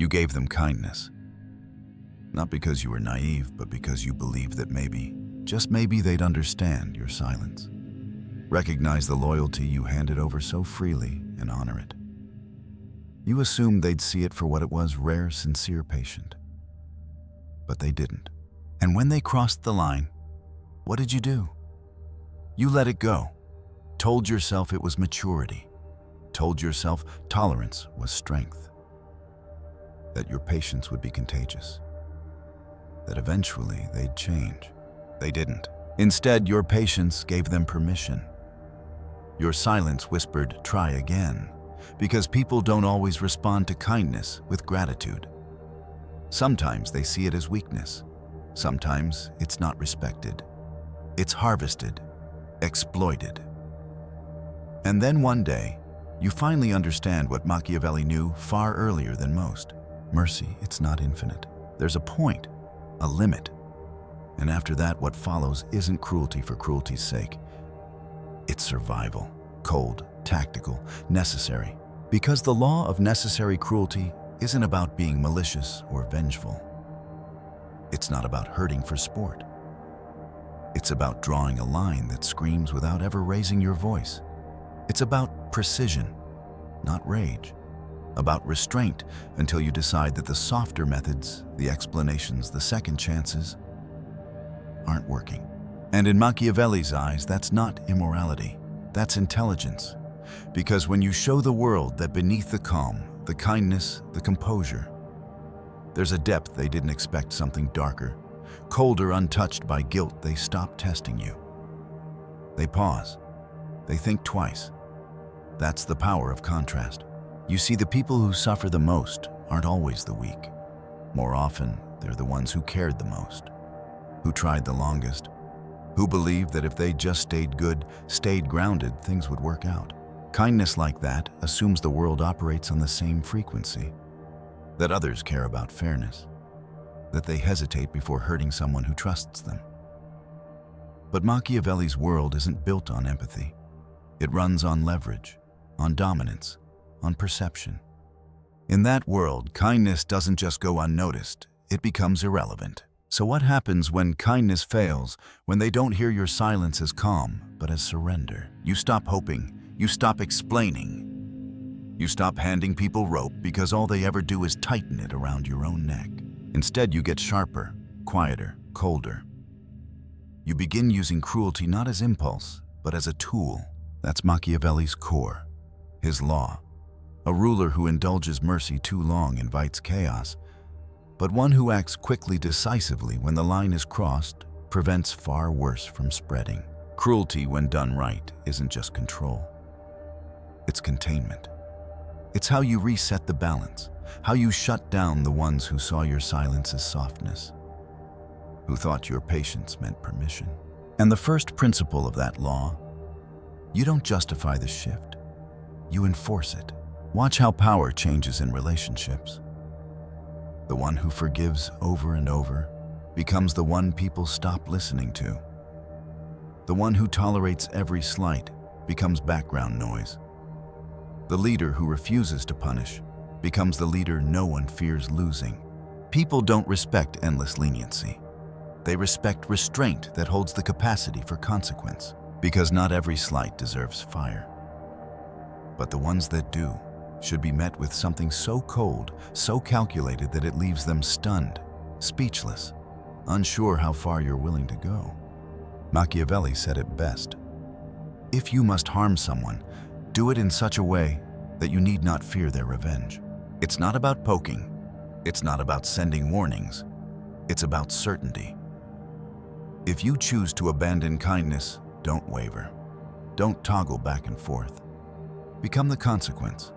You gave them kindness. Not because you were naive, but because you believed that maybe, just maybe, they'd understand your silence. Recognize the loyalty you handed over so freely and honor it. You assumed they'd see it for what it was, rare, sincere, patient. But they didn't. And when they crossed the line, what did you do? You let it go. Told yourself it was maturity. Told yourself tolerance was strength. That your patience would be contagious. That eventually they'd change. They didn't. Instead, your patience gave them permission. Your silence whispered, "Try again," because people don't always respond to kindness with gratitude. Sometimes they see it as weakness. Sometimes it's not respected. It's harvested, exploited. And then one day, you finally understand what Machiavelli knew far earlier than most. Mercy, it's not infinite. There's a point, a limit. And after that, what follows isn't cruelty for cruelty's sake. It's survival, cold, tactical, necessary. Because the law of necessary cruelty isn't about being malicious or vengeful. It's not about hurting for sport. It's about drawing a line that screams without ever raising your voice. It's about precision, not rage. About restraint until you decide that the softer methods, the explanations, the second chances, aren't working. And in Machiavelli's eyes, that's not immorality, that's intelligence. Because when you show the world that beneath the calm, the kindness, the composure, there's a depth they didn't expect, something darker, colder, untouched by guilt, they stop testing you. They pause. They think twice. That's the power of contrast. You see, the people who suffer the most aren't always the weak. More often, they're the ones who cared the most, who tried the longest, who believed that if they just stayed good, stayed grounded, things would work out. Kindness like that assumes the world operates on the same frequency, that others care about fairness, that they hesitate before hurting someone who trusts them. But Machiavelli's world isn't built on empathy. It runs on leverage, on dominance, on perception. In that world, kindness doesn't just go unnoticed, it becomes irrelevant. So what happens when kindness fails, when they don't hear your silence as calm, but as surrender? You stop hoping, you stop explaining. You stop handing people rope because all they ever do is tighten it around your own neck. Instead, you get sharper, quieter, colder. You begin using cruelty not as impulse, but as a tool. That's Machiavelli's core, his law. A ruler who indulges mercy too long invites chaos, but one who acts quickly, decisively when the line is crossed, prevents far worse from spreading. Cruelty, when done right, isn't just control. It's containment. It's how you reset the balance, how you shut down the ones who saw your silence as softness, who thought your patience meant permission. And the first principle of that law, you don't justify the shift, you enforce it. Watch how power changes in relationships. The one who forgives over and over becomes the one people stop listening to. The one who tolerates every slight becomes background noise. The leader who refuses to punish becomes the leader no one fears losing. People don't respect endless leniency. They respect restraint that holds the capacity for consequence, because not every slight deserves fire. But the ones that do should be met with something so cold, so calculated that it leaves them stunned, speechless, unsure how far you're willing to go. Machiavelli said it best. If you must harm someone, do it in such a way that you need not fear their revenge. It's not about poking. It's not about sending warnings. It's about certainty. If you choose to abandon kindness, don't waver. Don't toggle back and forth. Become the consequence,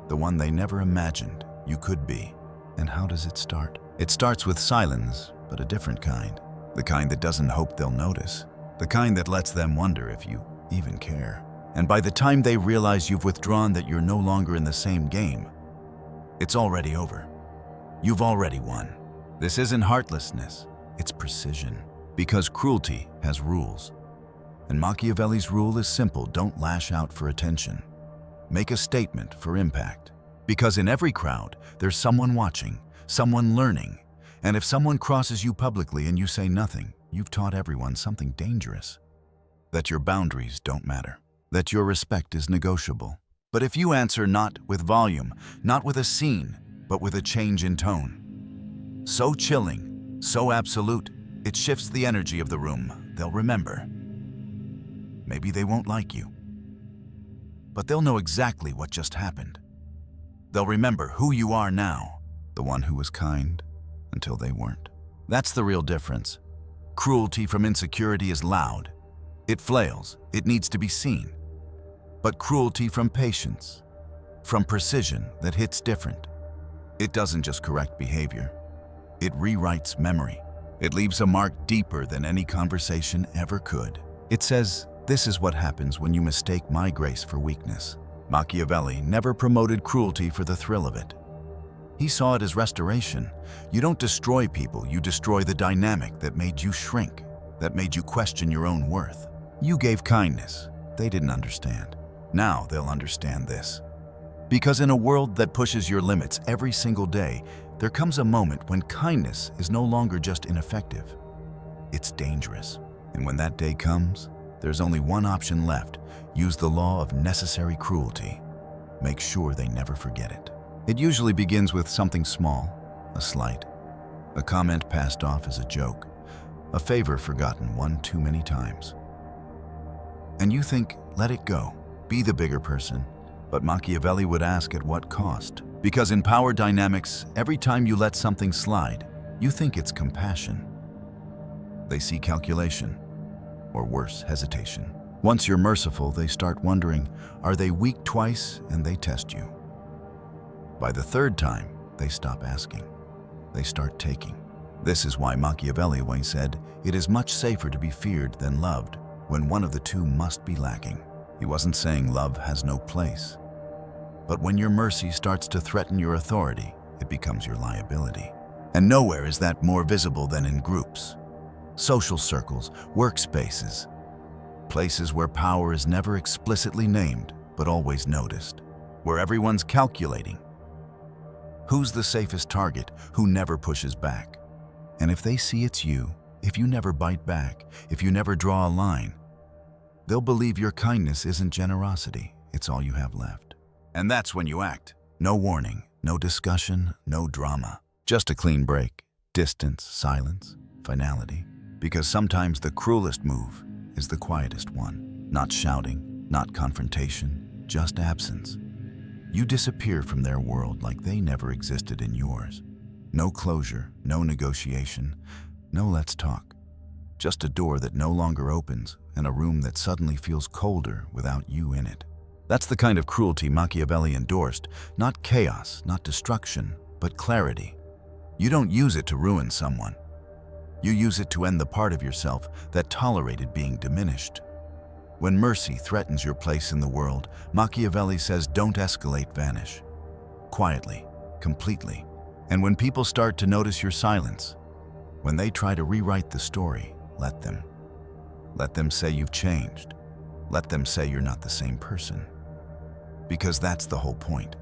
the one they never imagined you could be. And how does it start? It starts with silence, but a different kind. The kind that doesn't hope they'll notice. The kind that lets them wonder if you even care. And by the time they realize you've withdrawn, that you're no longer in the same game, it's already over. You've already won. This isn't heartlessness, it's precision. Because cruelty has rules. And Machiavelli's rule is simple: don't lash out for attention. Make a statement for impact. Because in every crowd, there's someone watching, someone learning. And if someone crosses you publicly and you say nothing, you've taught everyone something dangerous. That your boundaries don't matter. That your respect is negotiable. But if you answer not with volume, not with a scene, but with a change in tone, so chilling, so absolute, it shifts the energy of the room. They'll remember. Maybe they won't like you, but they'll know exactly what just happened. They'll remember who you are now, the one who was kind until they weren't. That's the real difference. Cruelty from insecurity is loud. It flails. It needs to be seen. But cruelty from patience, from precision that hits different. It doesn't just correct behavior. It rewrites memory. It leaves a mark deeper than any conversation ever could. It says, this is what happens when you mistake my grace for weakness. Machiavelli never promoted cruelty for the thrill of it. He saw it as restoration. You don't destroy people, you destroy the dynamic that made you shrink, that made you question your own worth. You gave kindness. They didn't understand. Now they'll understand this. Because in a world that pushes your limits every single day, there comes a moment when kindness is no longer just ineffective. It's dangerous. And when that day comes, there's only one option left. Use the law of necessary cruelty. Make sure they never forget it. It usually begins with something small, a slight, a comment passed off as a joke, a favor forgotten one too many times. And you think, let it go, be the bigger person. But Machiavelli would ask at what cost? Because in power dynamics, every time you let something slide, you think it's compassion. They see calculation, or worse, hesitation. Once you're merciful, they start wondering, are they weak twice, and they test you. By the third time, they stop asking. They start taking. This is why Machiavelli once said, it is much safer to be feared than loved when one of the two must be lacking. He wasn't saying love has no place. But when your mercy starts to threaten your authority, it becomes your liability. And nowhere is that more visible than in groups. Social circles, workspaces, places where power is never explicitly named, but always noticed. Where everyone's calculating. Who's the safest target, who never pushes back? And if they see it's you, if you never bite back, if you never draw a line, they'll believe your kindness isn't generosity, it's all you have left. And that's when you act. No warning, no discussion, no drama. Just a clean break, distance, silence, finality. Because sometimes the cruelest move is the quietest one. Not shouting, not confrontation, just absence. You disappear from their world like they never existed in yours. No closure, no negotiation, no let's talk. Just a door that no longer opens and a room that suddenly feels colder without you in it. That's the kind of cruelty Machiavelli endorsed, not chaos, not destruction, but clarity. You don't use it to ruin someone. You use it to end the part of yourself that tolerated being diminished. When mercy threatens your place in the world, Machiavelli says don't escalate, vanish. Quietly, completely. And when people start to notice your silence, when they try to rewrite the story, let them. Let them say you've changed. Let them say you're not the same person. Because that's the whole point.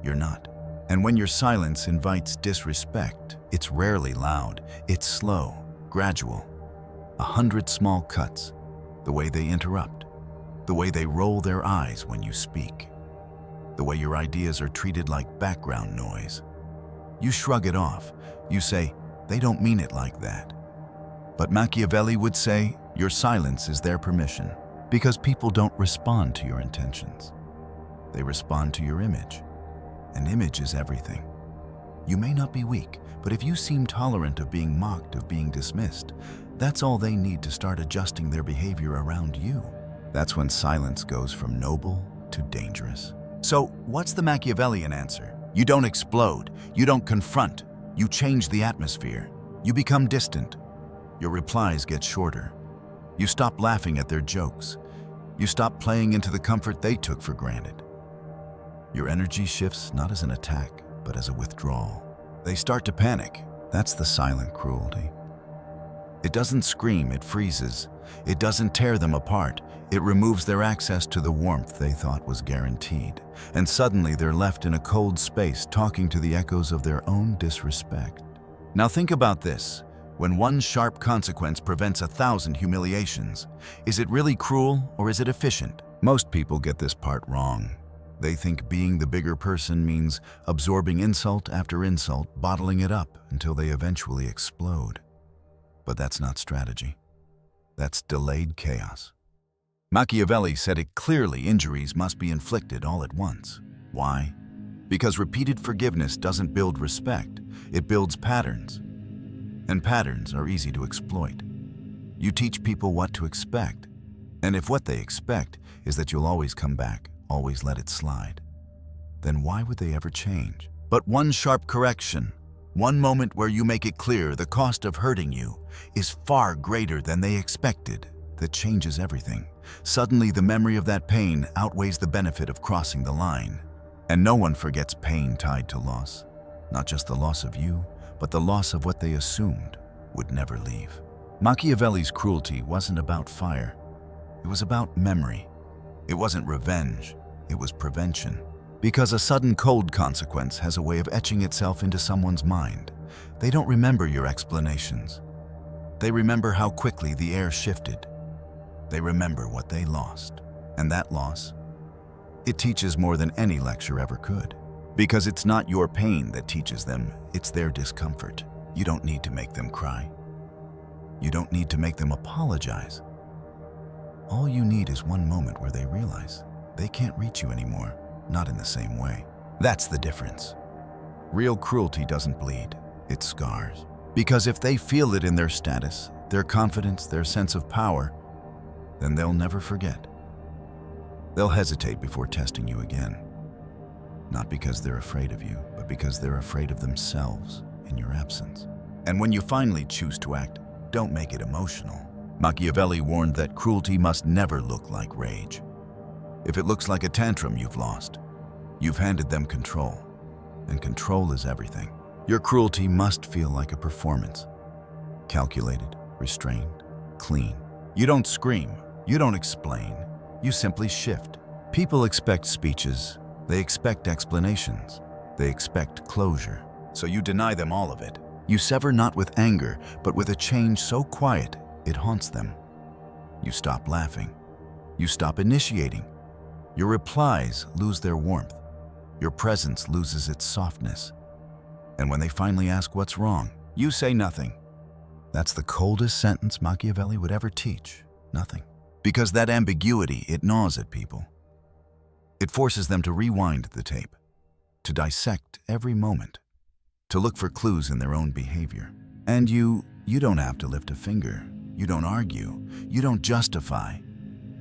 You're not. And when your silence invites disrespect, it's rarely loud. It's slow, gradual. 100 small cuts. The way they interrupt. The way they roll their eyes when you speak. The way your ideas are treated like background noise. You shrug it off. You say, they don't mean it like that. But Machiavelli would say, your silence is their permission. Because people don't respond to your intentions. They respond to your image. An image is everything. You may not be weak, but if you seem tolerant of being mocked, of being dismissed, that's all they need to start adjusting their behavior around you. That's when silence goes from noble to dangerous. So, what's the Machiavellian answer? You don't explode. You don't confront. You change the atmosphere. You become distant. Your replies get shorter. You stop laughing at their jokes. You stop playing into the comfort they took for granted. Your energy shifts not as an attack, but as a withdrawal. They start to panic. That's the silent cruelty. It doesn't scream, it freezes. It doesn't tear them apart. It removes their access to the warmth they thought was guaranteed. And suddenly they're left in a cold space talking to the echoes of their own disrespect. Now think about this. When one sharp consequence prevents 1,000 humiliations, is it really cruel or is it efficient? Most people get this part wrong. They think being the bigger person means absorbing insult after insult, bottling it up until they eventually explode. But that's not strategy. That's delayed chaos. Machiavelli said it clearly: injuries must be inflicted all at once. Why? Because repeated forgiveness doesn't build respect, it builds patterns. And patterns are easy to exploit. You teach people what to expect, and if what they expect is that you'll always come back, always let it slide, then why would they ever change? But one sharp correction, one moment where you make it clear the cost of hurting you is far greater than they expected, that changes everything. Suddenly the memory of that pain outweighs the benefit of crossing the line. And no one forgets pain tied to loss. Not just the loss of you, but the loss of what they assumed would never leave. Machiavelli's cruelty wasn't about fire. It was about memory. It wasn't revenge. It was prevention. Because a sudden cold consequence has a way of etching itself into someone's mind. They don't remember your explanations. They remember how quickly the air shifted. They remember what they lost. And that loss, it teaches more than any lecture ever could. Because it's not your pain that teaches them, it's their discomfort. You don't need to make them cry. You don't need to make them apologize. All you need is one moment where they realize they can't reach you anymore, not in the same way. That's the difference. Real cruelty doesn't bleed, it scars. Because if they feel it in their status, their confidence, their sense of power, then they'll never forget. They'll hesitate before testing you again. Not because they're afraid of you, but because they're afraid of themselves in your absence. And when you finally choose to act, don't make it emotional. Machiavelli warned that cruelty must never look like rage. If it looks like a tantrum, you've lost. You've handed them control, and control is everything. Your cruelty must feel like a performance. Calculated, restrained, clean. You don't scream, you don't explain, you simply shift. People expect speeches. They expect explanations. They expect closure. So you deny them all of it. You sever not with anger, but with a change so quiet it haunts them. You stop laughing. You stop initiating. Your replies lose their warmth. Your presence loses its softness. And when they finally ask what's wrong, you say nothing. That's the coldest sentence Machiavelli would ever teach. Nothing. Because that ambiguity, it gnaws at people. It forces them to rewind the tape, to dissect every moment, to look for clues in their own behavior. And you don't have to lift a finger. You don't argue. You don't justify.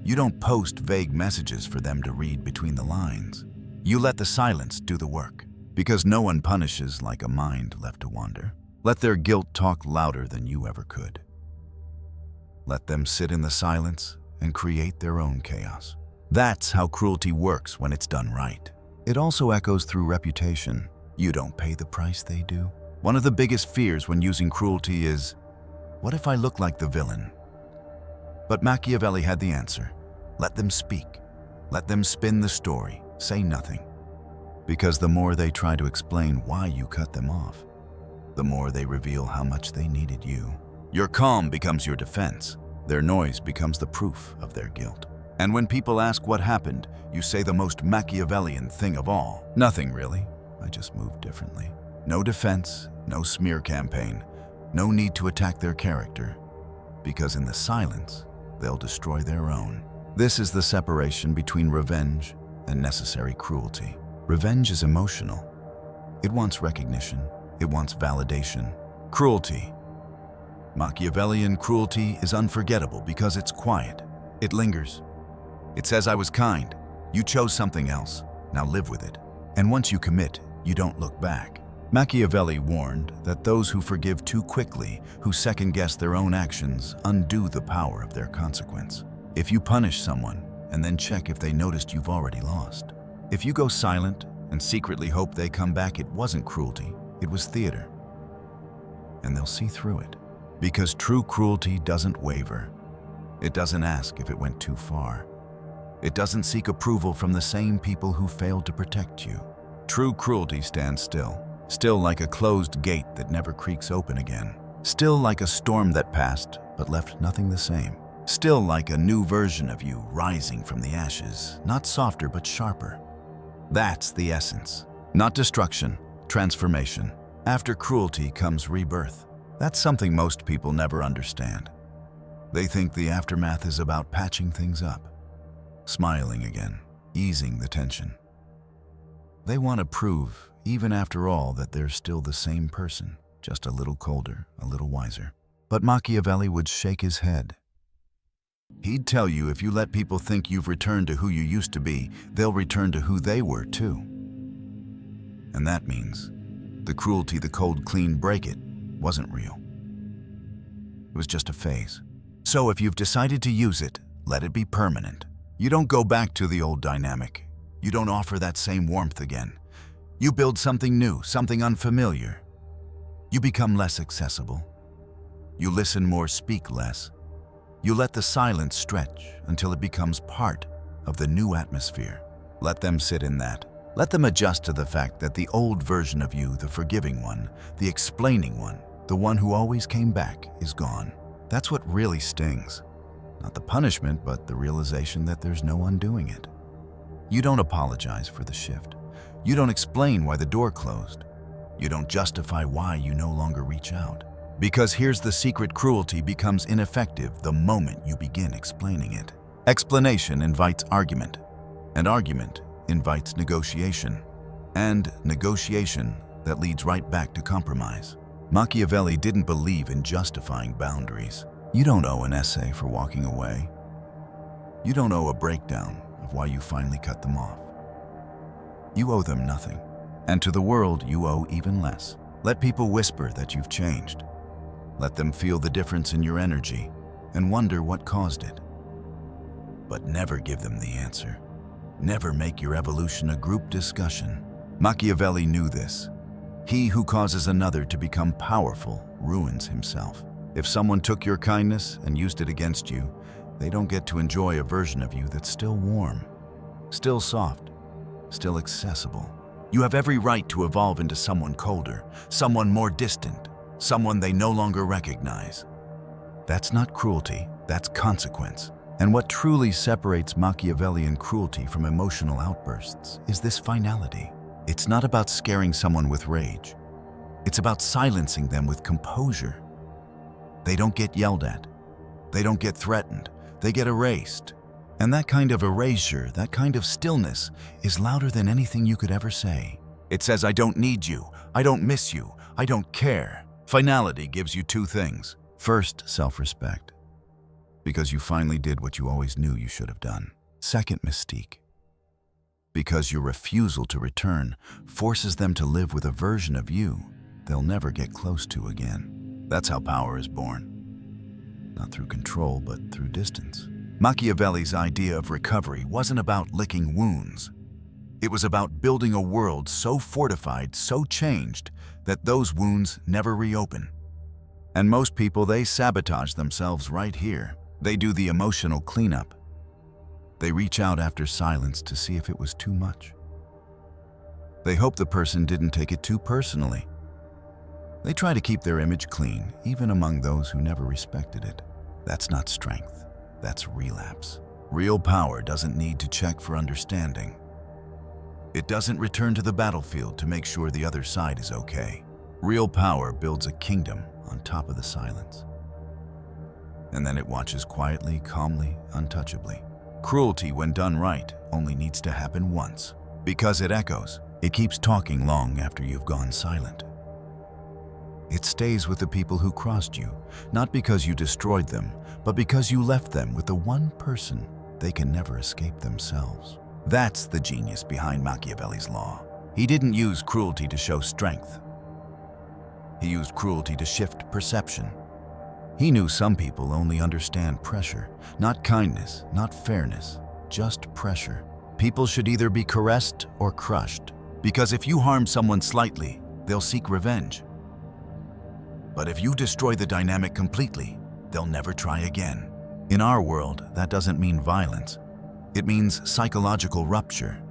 You don't post vague messages for them to read between the lines. You let the silence do the work, because no one punishes like a mind left to wander. Let their guilt talk louder than you ever could. Let them sit in the silence and create their own chaos. That's how cruelty works when it's done right. It also echoes through reputation. You don't pay the price they do. One of the biggest fears when using cruelty is, what if I look like the villain? But Machiavelli had the answer. Let them speak. Let them spin the story. Say nothing. Because the more they try to explain why you cut them off, the more they reveal how much they needed you. Your calm becomes your defense. Their noise becomes the proof of their guilt. And when people ask what happened, you say the most Machiavellian thing of all. Nothing really. I just moved differently. No defense, no smear campaign, no need to attack their character. Because in the silence, they'll destroy their own. This is the separation between revenge and necessary cruelty. Revenge is emotional. It wants recognition. It wants validation. Cruelty. Machiavellian cruelty is unforgettable because it's quiet. It lingers. It says, I was kind. You chose something else. Now live with it. And once you commit, you don't look back. Machiavelli warned that those who forgive too quickly, who second-guess their own actions, undo the power of their consequence. If you punish someone and then check if they noticed you've already lost. If you go silent and secretly hope they come back, it wasn't cruelty, it was theater. And they'll see through it. Because true cruelty doesn't waver. It doesn't ask if it went too far. It doesn't seek approval from the same people who failed to protect you. True cruelty stands still, still like a closed gate that never creaks open again. Still like a storm that passed but left nothing the same. Still like a new version of you rising from the ashes, not softer but sharper. That's the essence. Not destruction, transformation. After cruelty comes rebirth. That's something most people never understand. They think the aftermath is about patching things up, smiling again, easing the tension. They want to prove, even after all, that they're still the same person, just a little colder, a little wiser. But Machiavelli would shake his head. He'd tell you if you let people think you've returned to who you used to be, they'll return to who they were too. And that means the cruelty, the cold, clean break it, wasn't real. It was just a phase. So if you've decided to use it, let it be permanent. You don't go back to the old dynamic. You don't offer that same warmth again. You build something new, something unfamiliar. You become less accessible. You listen more, speak less. You let the silence stretch until it becomes part of the new atmosphere. Let them sit in that. Let them adjust to the fact that the old version of you, the forgiving one, the explaining one, the one who always came back, is gone. That's what really stings. Not the punishment, but the realization that there's no undoing it. You don't apologize for the shift. You don't explain why the door closed. You don't justify why you no longer reach out. Because here's the secret: cruelty becomes ineffective the moment you begin explaining it. Explanation invites argument, and argument invites negotiation, and negotiation that leads right back to compromise. Machiavelli didn't believe in justifying boundaries. You don't owe an essay for walking away. You don't owe a breakdown of why you finally cut them off. You owe them nothing. And to the world, you owe even less. Let people whisper that you've changed. Let them feel the difference in your energy and wonder what caused it. But never give them the answer. Never make your evolution a group discussion. Machiavelli knew this. He who causes another to become powerful ruins himself. If someone took your kindness and used it against you, they don't get to enjoy a version of you that's still warm, still soft, still accessible. You have every right to evolve into someone colder, someone more distant, someone they no longer recognize. That's not cruelty, that's consequence. And what truly separates Machiavellian cruelty from emotional outbursts is this finality. It's not about scaring someone with rage. It's about silencing them with composure. They don't get yelled at. They don't get threatened. They get erased. And that kind of erasure, that kind of stillness, is louder than anything you could ever say. It says, I don't need you. I don't miss you. I don't care. Finality gives you two things. First, self-respect, because you finally did what you always knew you should have done. Second, mystique, because your refusal to return forces them to live with a version of you they'll never get close to again. That's how power is born. Not through control, but through distance. Machiavelli's idea of recovery wasn't about licking wounds. It was about building a world so fortified, so changed, that those wounds never reopen. And most people, they sabotage themselves right here. They do the emotional cleanup. They reach out after silence to see if it was too much. They hope the person didn't take it too personally. They try to keep their image clean, even among those who never respected it. That's not strength. That's relapse. Real power doesn't need to check for understanding. It doesn't return to the battlefield to make sure the other side is okay. Real power builds a kingdom on top of the silence. And then it watches quietly, calmly, untouchably. Cruelty, when done right, only needs to happen once. Because it echoes. It keeps talking long after you've gone silent. It stays with the people who crossed you, not because you destroyed them, but because you left them with the one person they can never escape themselves. That's the genius behind Machiavelli's law. He didn't use cruelty to show strength. He used cruelty to shift perception. He knew some people only understand pressure, not kindness, not fairness, just pressure. People should either be caressed or crushed, because if you harm someone slightly, they'll seek revenge. But if you destroy the dynamic completely, they'll never try again. In our world, that doesn't mean violence. It means psychological rupture.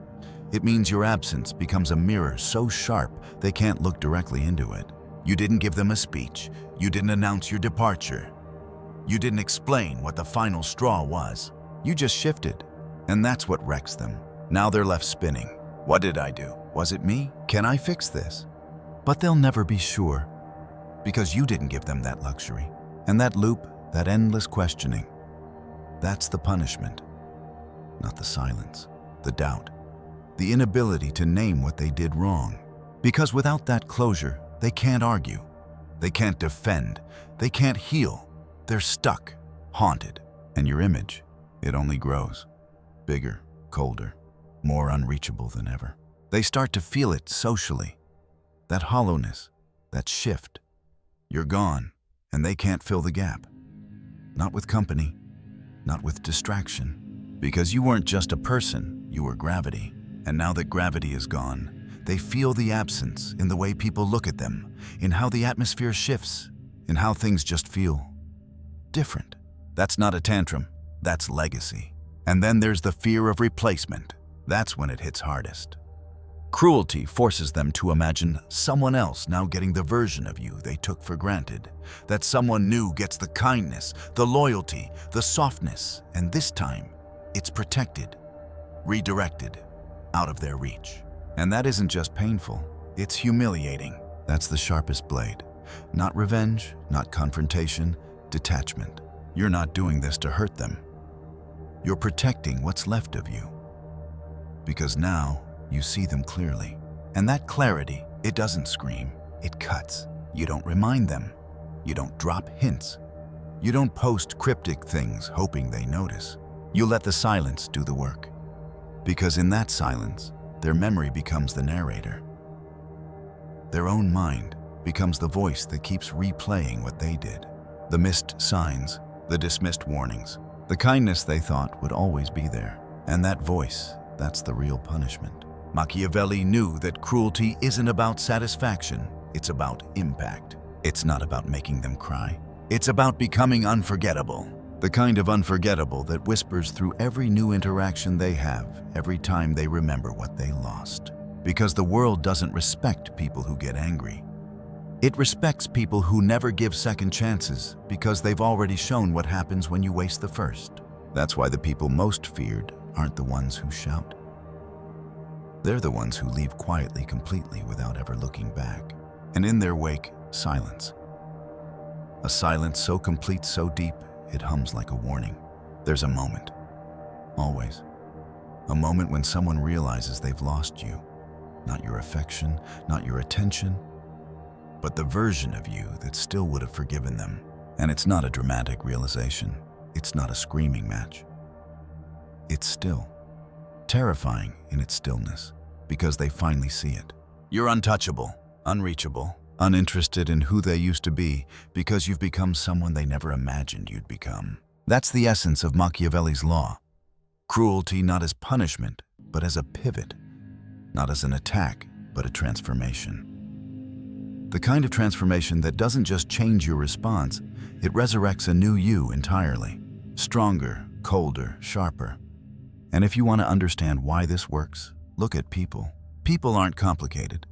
It means your absence becomes a mirror so sharp they can't look directly into it. You didn't give them a speech. You didn't announce your departure. You didn't explain what the final straw was. You just shifted, and that's what wrecks them. Now they're left spinning. What did I do? Was it me? Can I fix this? But they'll never be sure, because you didn't give them that luxury. And that loop, that endless questioning, that's the punishment, not the silence, the doubt, the inability to name what they did wrong. Because without that closure, they can't argue, they can't defend, they can't heal. They're stuck, haunted, and your image, it only grows, bigger, colder, more unreachable than ever. They start to feel it socially, that hollowness, that shift. You're gone, and they can't fill the gap. Not with company, not with distraction, because you weren't just a person, you were gravity. And now that gravity is gone, they feel the absence in the way people look at them, in how the atmosphere shifts, in how things just feel different. That's not a tantrum, that's legacy. And then there's the fear of replacement. That's when it hits hardest. Cruelty forces them to imagine someone else now getting the version of you they took for granted. That someone new gets the kindness, the loyalty, the softness, and this time, it's protected, redirected, out of their reach. And that isn't just painful, it's humiliating. That's the sharpest blade. Not revenge, not confrontation, detachment. You're not doing this to hurt them. You're protecting what's left of you. Because now, you see them clearly. And that clarity, it doesn't scream, it cuts. You don't remind them. You don't drop hints. You don't post cryptic things hoping they notice. You let the silence do the work. Because in that silence, their memory becomes the narrator. Their own mind becomes the voice that keeps replaying what they did. The missed signs, the dismissed warnings, the kindness they thought would always be there. And that voice, that's the real punishment. Machiavelli knew that cruelty isn't about satisfaction, it's about impact. It's not about making them cry. It's about becoming unforgettable. The kind of unforgettable that whispers through every new interaction they have, every time they remember what they lost. Because the world doesn't respect people who get angry. It respects people who never give second chances because they've already shown what happens when you waste the first. That's why the people most feared aren't the ones who shout. They're the ones who leave quietly, completely, without ever looking back. And in their wake, silence. A silence so complete, so deep, it hums like a warning. There's a moment. Always. A moment when someone realizes they've lost you. Not your affection, not your attention, but the version of you that still would have forgiven them. And it's not a dramatic realization. It's not a screaming match. It's still. Terrifying in its stillness, because they finally see it. You're untouchable, unreachable, uninterested in who they used to be, because you've become someone they never imagined you'd become. That's the essence of Machiavelli's law. Cruelty not as punishment, but as a pivot. Not as an attack, but a transformation. The kind of transformation that doesn't just change your response, it resurrects a new you entirely. Stronger, colder, sharper. And if you want to understand why this works, look at people. People aren't complicated.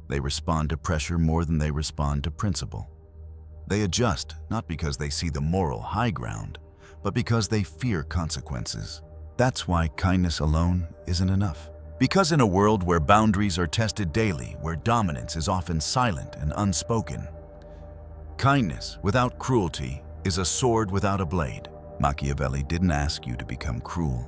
They respond to pressure more than they respond to principle. They adjust not because they see the moral high ground, but because they fear consequences. That's why kindness alone isn't enough. Because in a world where boundaries are tested daily, where dominance is often silent and unspoken, kindness without cruelty is a sword without a blade. Machiavelli didn't ask you to become cruel.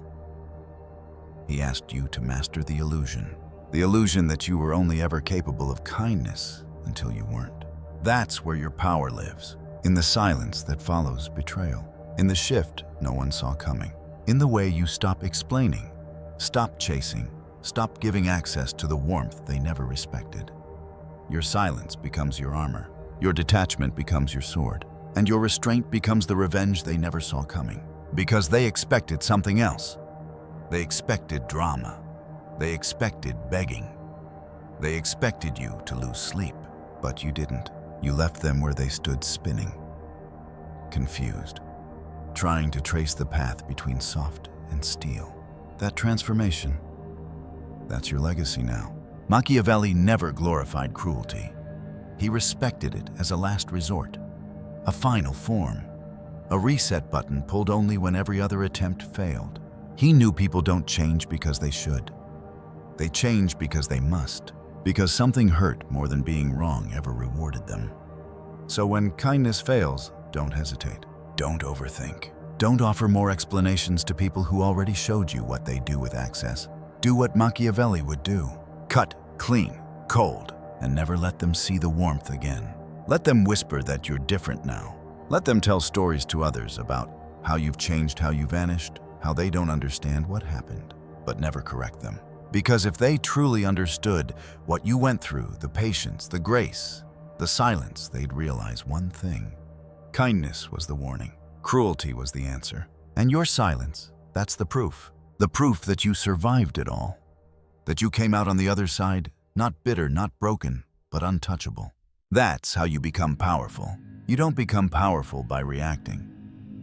He asked you to master the illusion that you were only ever capable of kindness until you weren't. That's where your power lives, in the silence that follows betrayal, in the shift no one saw coming, in the way you stop explaining, stop chasing, stop giving access to the warmth they never respected. Your silence becomes your armor, your detachment becomes your sword, and your restraint becomes the revenge they never saw coming, because they expected something else. They expected drama. They expected begging. They expected you to lose sleep, but you didn't. You left them where they stood spinning, confused, trying to trace the path between soft and steel. That transformation, that's your legacy now. Machiavelli never glorified cruelty. He respected it as a last resort, a final form, a reset button pulled only when every other attempt failed. He knew people don't change because they should. They change because they must, because something hurt more than being wrong ever rewarded them. So when kindness fails, don't hesitate. Don't overthink. Don't offer more explanations to people who already showed you what they do with access. Do what Machiavelli would do. Cut, clean, cold, and never let them see the warmth again. Let them whisper that you're different now. Let them tell stories to others about how you've changed, how you vanished, how they don't understand what happened, but never correct them. Because if they truly understood what you went through, the patience, the grace, the silence, they'd realize one thing. Kindness was the warning. Cruelty was the answer. And your silence, that's the proof. The proof that you survived it all. That you came out on the other side, not bitter, not broken, but untouchable. That's how you become powerful. You don't become powerful by reacting.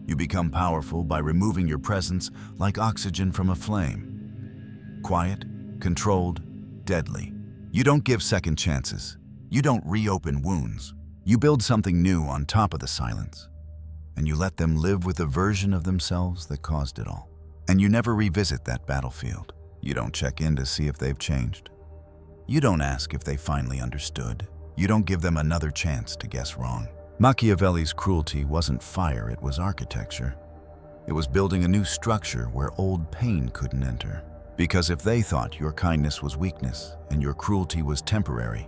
You become powerful by removing your presence like oxygen from a flame. Quiet, controlled, deadly. You don't give second chances. You don't reopen wounds. You build something new on top of the silence. And you let them live with the version of themselves that caused it all. And you never revisit that battlefield. You don't check in to see if they've changed. You don't ask if they finally understood. You don't give them another chance to guess wrong. Machiavelli's cruelty wasn't fire, it was architecture. It was building a new structure where old pain couldn't enter. Because if they thought your kindness was weakness and your cruelty was temporary,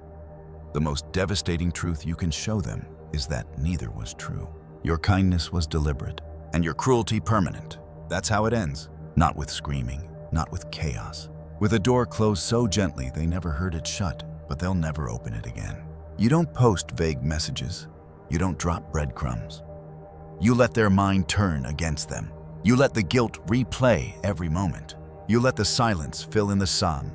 the most devastating truth you can show them is that neither was true. Your kindness was deliberate, and your cruelty permanent. That's how it ends. Not with screaming, not with chaos. With a door closed so gently they never heard it shut, but they'll never open it again. You don't post vague messages. You don't drop breadcrumbs. You let their mind turn against them. You let the guilt replay every moment. You let the silence fill in the sum.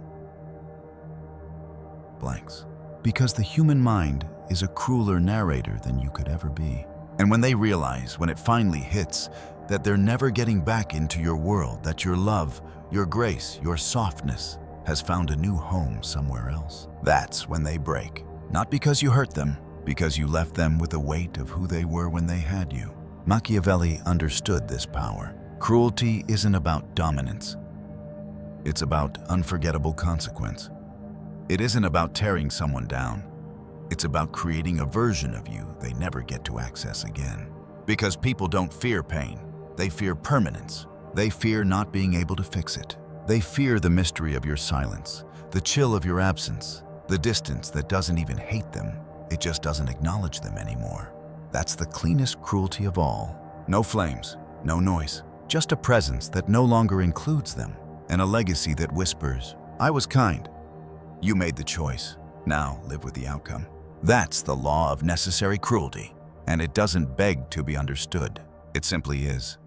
Blanks. Because the human mind is a crueler narrator than you could ever be. And when they realize, when it finally hits, that they're never getting back into your world, that your love, your grace, your softness has found a new home somewhere else, that's when they break. Not because you hurt them, because you left them with the weight of who they were when they had you. Machiavelli understood this power. Cruelty isn't about dominance. It's about unforgettable consequence. It isn't about tearing someone down. It's about creating a version of you they never get to access again. Because people don't fear pain. They fear permanence. They fear not being able to fix it. They fear the mystery of your silence, the chill of your absence, the distance that doesn't even hate them. It just doesn't acknowledge them anymore. That's the cleanest cruelty of all. No flames, no noise, just a presence that no longer includes them, and a legacy that whispers, "I was kind. You made the choice. Now live with the outcome." That's the law of necessary cruelty, and it doesn't beg to be understood. It simply is.